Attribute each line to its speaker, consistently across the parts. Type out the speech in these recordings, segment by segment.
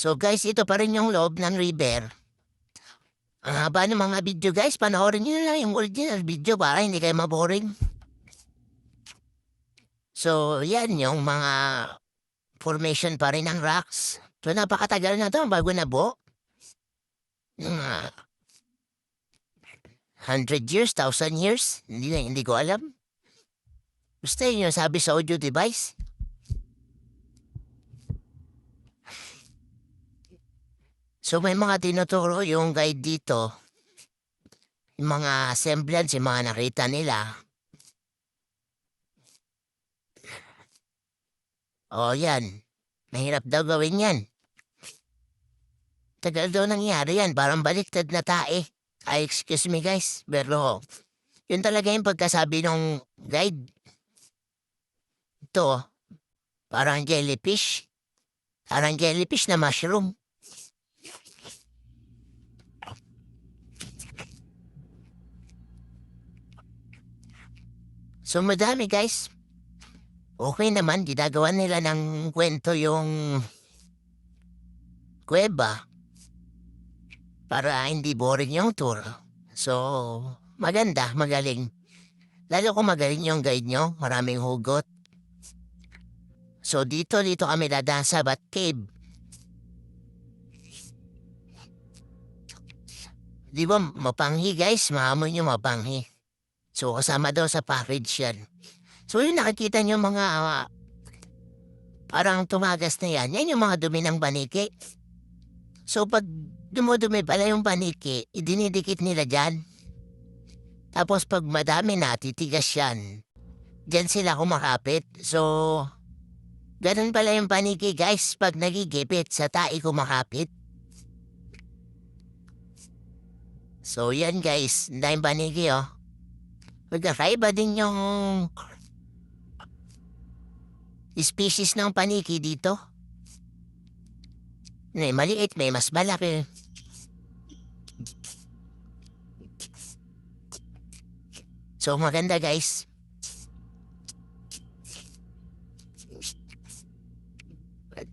Speaker 1: So guys, ito pa rin yung loob ng river. Ang haba ng mga video guys, panoorin nyo na lang yung original video para hindi kayo maboring. So yan yung mga formation pa rin ng rocks. So napakatagal na to bago nabuo. Mga 100 years, 1,000 years, hindi ko alam. Basta yun yung sabi sa audio device. So may mga tinuturo yung guide dito. Yung mga semblance, yung mga nakita nila. O yan, mahirap daw gawin yan. Tagal daw nangyari yan, parang baliktad na tae. Ay, excuse me guys, pero yun talaga yung pagkasabi ng guide. Ito, parang jellyfish. Parang jellyfish na mushroom. So madami guys. Okay naman, ginagawa nila ng kwento yung kuweba para hindi boring yung tour. So, maganda, magaling. Lalo kung magaling yung guide nyo, maraming hugot. So dito kami dadaan sa Bat Cave. Di ba mapanghi guys, maamoy nyo mapanghi. So kasama daw sa package yan. So yung nakikita nyo mga parang tumagas na yan yung mga dumi ng paniki. So pag dumudumi pala yung paniki, idinidikit nila dyan. Tapos pag madami na, titigas yan. Diyan sila kumakapit. So, ganun pala yung paniki guys pag nagigipit sa tae kumakapit. So yan guys, dahil paniki oh. Magkakaiba din yung species ng paniki dito. May maliit, may mas malaki. So maganda guys.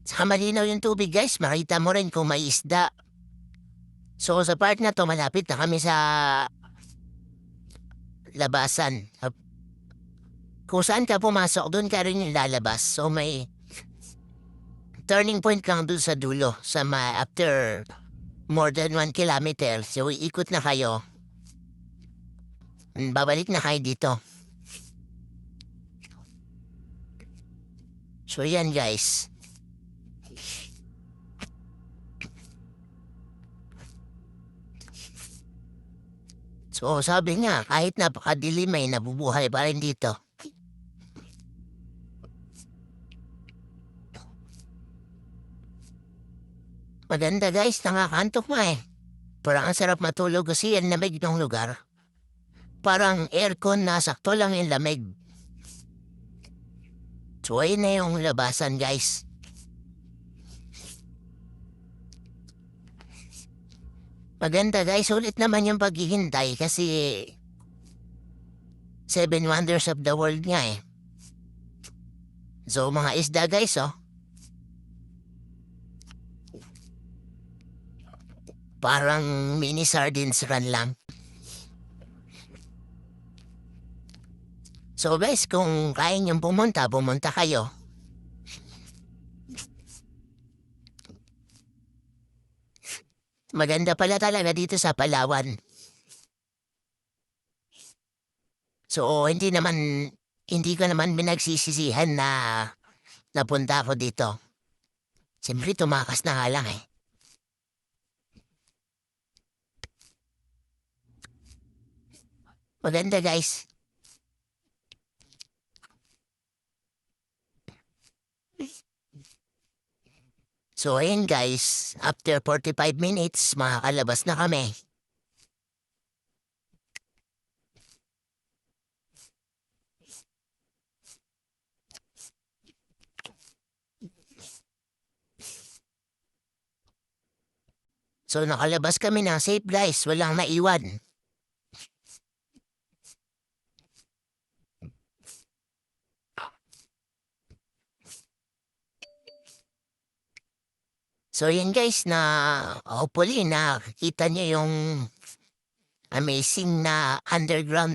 Speaker 1: Sa malinaw yung tubig guys, makita mo rin kung may isda. So sa part na to, malapit na kami sa labasan. Kung saan ka pumasok, doon ka rin yung lalabas. So may turning point lang doon sa dulo. After more than 1 kilometer. So iikot na kayo. Babalik na kayo dito. So yan guys. So sabi nga, kahit napakadilim ay nabubuhay pa rin dito. Maganda guys, nakakantok mo eh. Parang ang sarap matulog kasi ang lamig ng lugar. Parang aircon na sakto lang yung lamig. So ayun na yung labasan guys. Maganda guys, ulit naman yung paghihintay kasi 7 wonders of the world nga eh. So mga isda guys oh. Parang mini sardines run lang. So guys, kung kaya niyong pumunta kayo. Maganda pala talaga dito sa Palawan. So hindi ko naman binagsisisihan na napunta ako dito. Siyempre tumakas na nga lang eh. Maganda guys. So ayun guys, after 45 minutes, makakalabas na kami. So nakalabas kami ng safe guys, walang naiwan. So yan guys na hopefully nakikita niyo yung amazing na underground